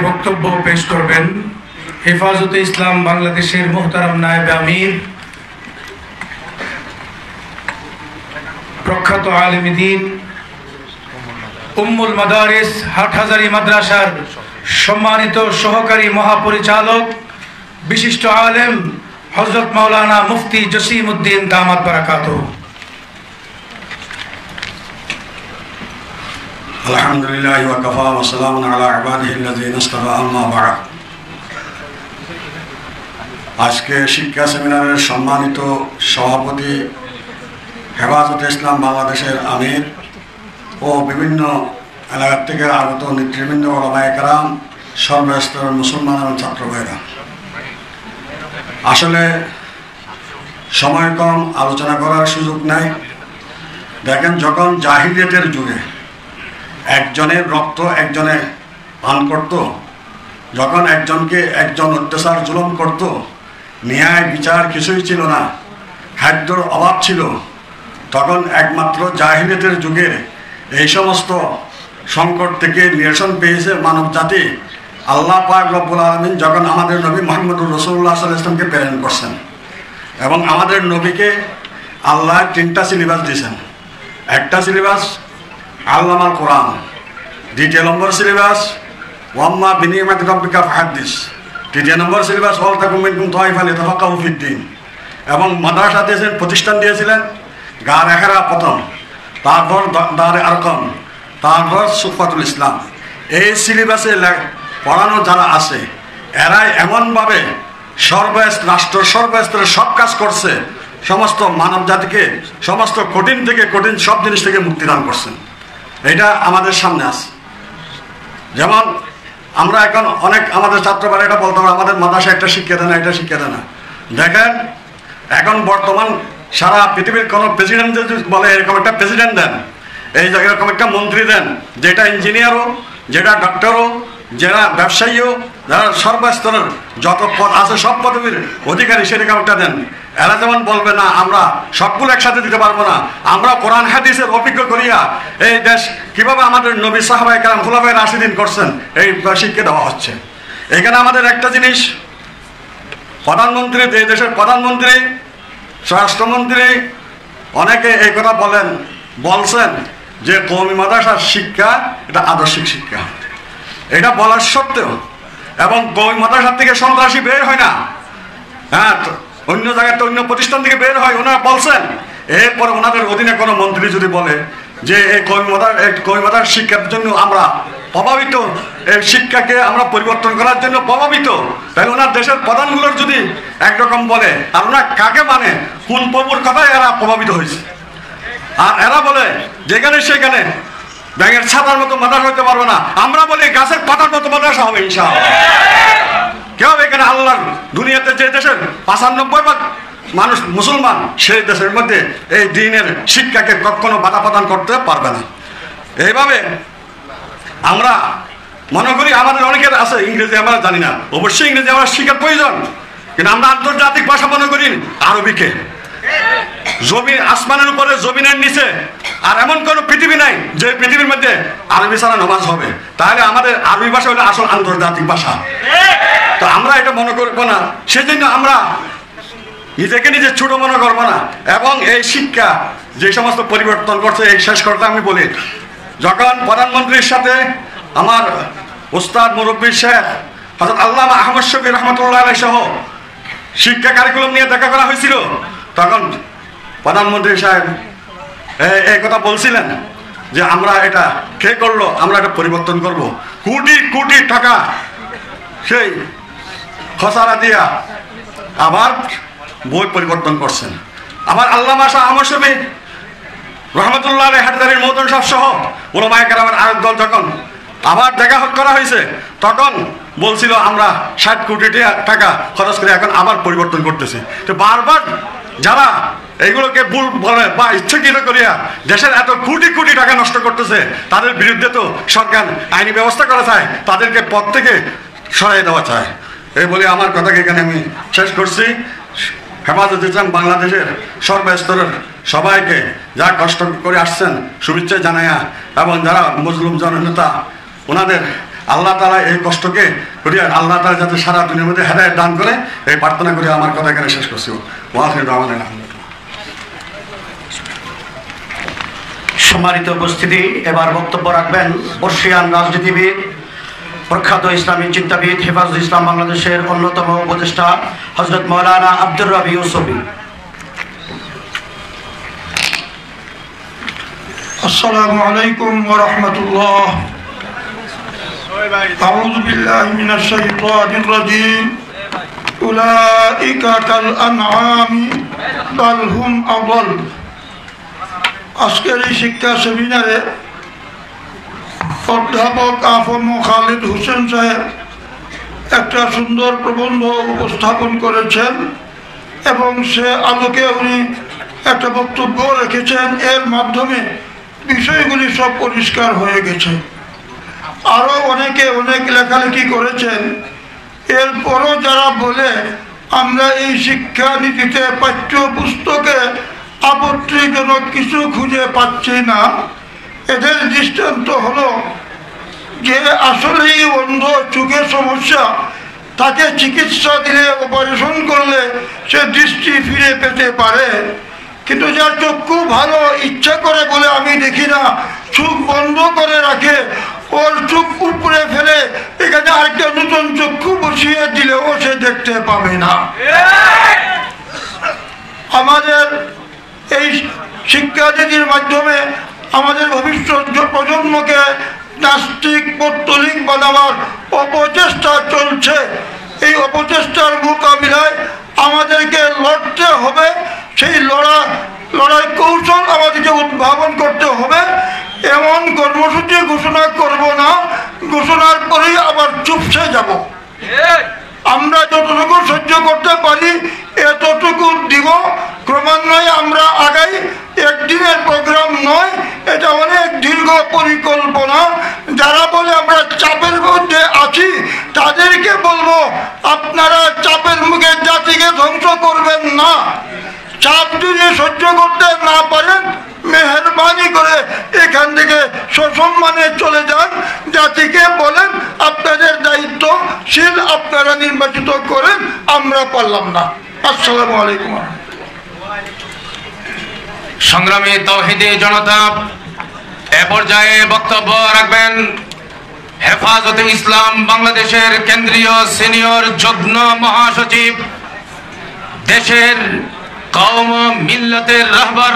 বক্তব্য পেশ করবেন হেফাজতে ইসলাম বাংলাদেশের মুহতারাম নায়েব আমির প্রখ্যাত আলেম দ্বীন উম্মুল মাদারিস হাটহাজারী মাদ্রাসার সম্মানিত সহকারী মহাপরিচালক বিশিষ্ট আলেম হযরত মাওলানা মুফতি জসিমউদ্দিন দামাত বারাকাতুহু। আলহামদুলিল্লাহ ওয়া কাফা ওয়া সালামুন আলা ইবাদিহিল্লাযীনা ইসতাফা আম্মা বা'দ। আজকে শিক্ষা সেমিনারের সম্মানিত সভাপতি হেফাজতে ইসলাম বাংলাদেশের আমির ও বিভিন্ন এলাকা থেকে আগত নেতৃবৃন্দ, ওলামায়ে কেরাম, সর্বস্তরের মুসলমান এবং ছাত্র ভাইরা, আসলে সময় কম, আলোচনা করার সুযোগ নাই। দেখেন, যখন জাহিলিয়াতের যুগে একজনের রক্ত একজনে পান করত, যখন একজনকে একজন অত্যাচার জুলুম করত, ন্যায় বিচার কিছুই ছিল না, খাদ্যর অভাব ছিল, তখন একমাত্র জাহিলিয়াতের যুগে এই সমস্ত সংকট থেকে নিরসন পেয়েছে মানব জাতি। আল্লাহ পাক রব্বুল আলামিন যখন আমাদের নবী মুহাম্মদুর রাসূলুল্লাহ সাল্লাল্লাহু আলাইহি ওয়াসাল্লামকে প্রেরণ করছেন এবং আমাদের নবীকে আল্লাহ 3টা সিলেবাস দিয়েছেন। একটা সিলেবাস আল্লামাল কোরআন, 2 নম্বর সিলেবাস ওয়াম্মা বিনিয়ামাতি রাব্বিকা ফাহাদ্দিস, 3 নম্বর সিলেবাস ওয়াল তাকুম মিনকুম তায়ফা লিতাফাক্কাহু ফিদ্দীন। এবং মাদ্রাসা দিয়েছেন, প্রতিষ্ঠান দিয়েছিলেন গার এখরা প্রথম, তারপর দারে আরকম, তারপর সুফাতুল ইসলাম। এই সিলেবাসে পড়ানো যারা আছে এরাই এমনভাবে রাষ্ট্র সর্বস্তরে সব কাজ করছে, সমস্ত মানব জাতিকে সমস্ত কঠিন থেকে কঠিন সব জিনিস থেকে মুক্তিদান করছেন। এটা আমাদের সামনে আছে। যেমন আমরা এখন অনেক আমাদের ছাত্ররা এটা বলতে পারে আমাদের মাদ্রাসা একটা শিক্ষা দেয় না, এটা শিক্ষা দেয় না। দেখেন, এখন বর্তমান সারা পৃথিবীর কোনো প্রেসিডেন্ট যদি বলে এরকম একটা প্রেসিডেন্ট দেন, এই জায়গায় এরকম একটা মন্ত্রী দেন, যেটা ইঞ্জিনিয়ারও, যেটা ডক্টরও, যারা ব্যবসায়ীও, যারা সর্বস্তরের যত পদ আছে সব পদবীর অধিকারী, সেরকম একটা দেন। এরা যেমন বলবে না আমরা সবগুলো একসাথে দিতে পারবো না, আমরা কোরআন হাদিসের অভিজ্ঞ করিয়া এই দেশ কিভাবে আমাদের নবী সাহাবায়ে কেরাম খুলাফায়ে রাশিদিন করছেন এই শিক্ষা দেওয়া হচ্ছে। এখানে আমাদের একটা জিনিস, প্রধানমন্ত্রী, এই দেশের প্রধানমন্ত্রী, স্বরাষ্ট্রমন্ত্রী অনেকে এই কথা বলছেন যে কওমি মাদ্রাসার শিক্ষা এটা আদর্শিক শিক্ষা। এটা বলার সত্ত্বেও এবং কওমি মাদ্রাসা থেকে সন্ত্রাসী বের হয় না, হ্যাঁ, অন্য জায়গায় তো অন্য প্রতিষ্ঠান থেকে বের হয়, ওনারা বলছেন। এরপরে ওনাদের অধীনে কোনো মন্ত্রী যদি বলে যে এই কওমি মাদ্রাসার শিক্ষার জন্য আমরা প্রভাবিত, এই শিক্ষাকে আমরা পরিবর্তন করার জন্য প্রভাবিত, তাহলে ওনার দেশের প্রধানগুলোর যদি একরকম বলে, আর ওনার কাকে মানে, কোন প্রভুর কথায় এরা প্রভাবিত হয়েছে। আর এরা বলে যেখানে সেখানে ব্যাঙের ছাতার মতো মাদ্রাসা হতে পারবে না, আমরা বলি গাছের পাতার মতো মাদ্রাসা হবে ইনশাআল্লাহ। কেউ এখানে আল্লাহর দুনিয়াতে যে দেশের 95% মানুষ মুসলমান, সেই দেশের মধ্যে এই দ্বীনের শিক্ষাকে কখনো বাধা প্রদান করতে পারবে না। এইভাবে আমরা মনে করি আমাদের অনেকের আছে ইংরেজি আমরা জানি না, অবশ্যই ইংরেজি আমরা শিখার প্রয়োজন, কিন্তু আমরা আন্তর্জাতিক ভাষা মনে করি আরবিকে। জমিন, আসমানের উপরে, জমিনের নিচে আর এমন কোন পৃথিবী নাই যে পৃথিবীর মধ্যে আরবি ছাড়া নামাজ হবে। তাহলে আমাদের আরবি ভাষা হলো আসল আন্তর্জাতিক ভাষা। তো আমরা এটা মনে করবো না, সেজন্য আমরা নিজেকে নিজে ছোট মনে করবো না। এবং এই শিক্ষা যে সমস্ত পরিবর্তন করছে, এই শেষ করতে আমি বলি, যখন প্রধানমন্ত্রীর সাথে আমার উস্তাদ মুরব্বী শেখ হযরত আল্লামা আহমদ শফী রহমতুল্লাহ আলাইহি সহ শিক্ষা কারিকুলাম নিয়ে দেখা করা হয়েছিল, তখন প্রধানমন্ত্রী সাহেব এই কথা বলছিলেন যে আমরা এটা কে করলো, আমরা এটা পরিবর্তন করব। কোটি কোটি টাকা সেই খসারা দিয়া আবার বই পরিবর্তন করছেন। আবার আল্লামা শাহ আহমদ শফী রহমতুল্লাহ আলাইহি হাটহাজারীর মহতরম সাহেব সহ উলামায়ে কেরামের আরেক দল যখন আবার দেখা করা হয়েছে, তখন বলছিল আমরা 60 কোটি টাকা খরচ করে এখন আবার পরিবর্তন করতেছি। তো বারবার যারা এইগুলোকে ভুল বলে বা ইচ্ছাকৃত করিয়া দেশের এত কোটি কোটি টাকা নষ্ট করতেছে, তাদের বিরুদ্ধে তো সরকার আইনি ব্যবস্থা করা চায়, তাদেরকে পদ থেকে সরাই দেওয়া চায়। এই বলে আমার কথাকে এখানে আমি শেষ করছি। হেফাজতে ইসলাম বাংলাদেশের সর্বস্তরের সবাইকে যা কষ্ট করে আসছেন শুভেচ্ছা জানাইয়া, এবং যারা মুসলিম জননেতা ওনাদের আল্লাহ তাআলা এই কষ্টকে করিয়া আল্লাহ তাআলা যাতে সারা দুনিয়ার মধ্যে হেদায়েত দান করে এই প্রার্থনা করে আমার কথা এখানে শেষ করছি। সম্মানিত উপস্থিতি, এবার বক্তব্য রাখবেন বর্ষিয়ান রাজনীতিবিদ, প্রখ্যাত ইসলামী চিন্তাবিদ, হেফাজুল ইসলাম বাংলাদেশের অন্যতম উপদেষ্টা হযরত মাওলানা আব্দুর রবি ইউসুফী। আসসালামু আলাইকুম ওয়া রাহমাতুল্লাহ। আউযু বিল্লাহি মিনাশ শাইতানির রাজীম। উলাইকা কাল আনআমি বাল হুম আযাল। আজকের এই শিক্ষা সেমিনারে অধ্যাপক আফম খালিদ হোসেন সাহেব একটা সুন্দর প্রবন্ধ উপস্থাপন করেছেন এবং সে আলোকে উনি একটা বক্তব্য রেখেছেন। এর মাধ্যমে বিষয়গুলি সব পরিষ্কার হয়ে গেছে। আরও অনেকে অনেক লেখালেখি করেছেন। এরপরও যারা বলে আমরা এই শিক্ষানীতিতে পাঠ্যপুস্তকে আপত্তিজনক কিছু খুঁজে পাচ্ছি না, এদের দৃষ্টান্ত হলো যে আসলেই অন্ধ, চোখের সমস্যা, তাকে চিকিৎসা দিলে, অপারেশন করলে সে দৃষ্টি ফিরে পেতে পারে। কিন্তু যার চক্ষু ভালো, ইচ্ছা করে বলে আমি দেখি না, চোখ বন্ধ করে রাখে, ওর চোখ উপরে ফেলে এখানে আরেকটা নতুন চক্ষু বসিয়ে দিলেও সে দেখতে পাবে না। আমাদের এই শিক্ষানীতির মাধ্যমে আমাদের ভবিষ্যৎ প্রজন্মকে নাস্তিক, পৌত্তলিক বানাবার অপচেষ্টা চলছে। এই অপচেষ্টার মোকাবিলায় আমাদেরকে লড়তে হবে। সেই লড়াই কৌশল আমাদেরকে উদ্ভাবন করতে হবে। এমন কর্মসূচি ঘোষণা করব না, ঘোষণার পরেই আবার চুপসে যাব। আমরা যতটুকু সহ্য করতে পারি এতটুকু দিব। ক্রমান্বয়ে আমরা আগাই। একদিনের প্রোগ্রাম নয়, এটা অনেক দীর্ঘ পরিকল্পনা। যারা বলে আমরা চাপের মধ্যে আছি তাদেরকে বলবো, আপনারা চাপের মুখে জাতিকে ধ্বংস করবেন না। চাপ যদি সহ্য করতে না পারেন, মেহরবানি করে এখান থেকে সসম্মানে চলে যান। জাতিকে বলেন আপনাদের দায়িত্বশীল, আপনারা নির্বাচিত করেন, আমরা পারলাম না। আসসালামু আলাইকুম। সংগ্রামী তাওহীদি জনতা, এ পর্যায়ে বক্তব্য রাখবেন হেফাজতে ইসলাম বাংলাদেশের কেন্দ্রীয় সিনিয়র যুগ্ম মহাসচিব, দেশের কওম মিল্লাতের রাহবার